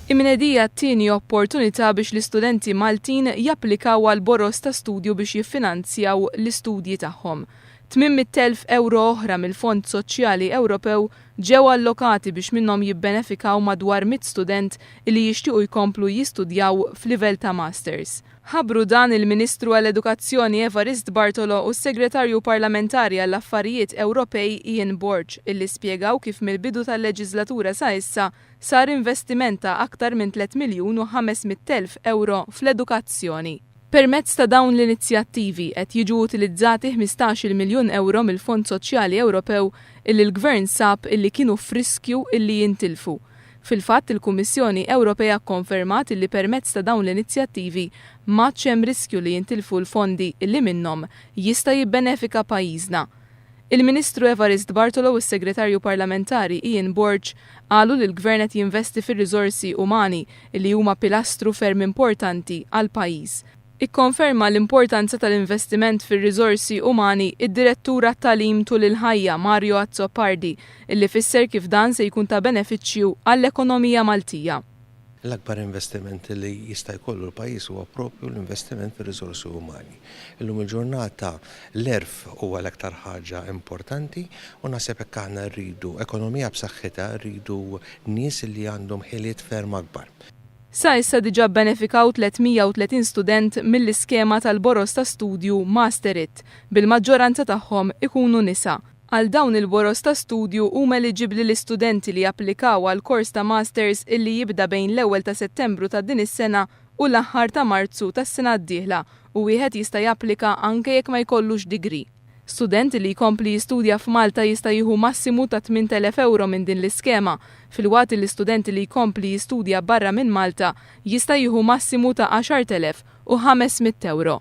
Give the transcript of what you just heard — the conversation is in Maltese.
Imnedija t-tieni opportunità biex l-istudenti Maltin japplikaw għal boros ta' studju biex jiffinanzjaw l-istudji tagħhom. 800,000 euro oħra mill-Fond Soċjali Ewropew ġew allokati biex minnhom jibbenefikaw madwar 100 student li jixtiequ jkomplu jistudjaw f'livell ta' masters. Ħabru dan il-Ministru għall-Edukazzjoni Evarist Bartolo u s-Segretarju Parlamentari għall-Affarijiet Ewropej Ian Borg illi spjegaw kif mill-bidu tal-leġislatura sa issa sar investiment ta' aktar minn 3,500,000 euro fl-edukazzjoni. Permezz ta' dawn l-inizjattivi qed jiġu utilizzati 15 miljun euro mill-Fond Soċjali Ewropew illi l-Gvern sab illi kienu f'riskju illi jintilfu. Fil-fatt il-Kummissjoni Ewropea konfermat li permezz ta' dawn l-inizjattivi m'għadx hemm riskju li jintilfu l-fondi illi minnhom jista' jibbenefika pajjiżna. Il-Ministru Evarist Bartolo u s-Segretarju Parlamentari Ian Borg qalu li l-Gvern qed jinvesti fir-riżorsi umani li huma pilastru ferm importanti għal pajjiż. Ikkonferma l-importanza tal-investiment fir-riżorsi umani id-Direttura tat-Tagħlim tul il-ħajja Mario Azzopardi illi fisser kif dan se jkun ta' benefiċċju għall-ekonomija Maltija. L-akbar investiment li jista' jkollu l-pajjiż huwa proprju l-investiment fir-riżorsi umani. Illum il-ġurnata l-erf huwa l-aktar ħaġa importanti u naħseb hekk aħna rridu ekonomija b'saħħitha, rridu nies li għandhom ħiliet ferm akbar. Sa issa diġà benefikaw 330 student mill-iskema tal-boros ta' studju Masterit, bil-maġġoranza tagħhom ikunu nisa. Għal dawn il-boros ta' studju huma eliġibbli l-istudenti li japplikaw għal kors ta' masters illi jibda bejn l-ewwel ta' Settembru ta' din is-sena u l-aħħar ta' Marzu tas-sena d-dieħla u wieħed jista' japplika anke jekk ma jkollux degree. Student li jkompli jistudja f'Malta jista' jieħu massimu ta' 8,000 euro minn din l-iskema, filwaqt li studenti li jkompli jistudja barra minn Malta jista' jieħu massimu ta' 10,500 euro.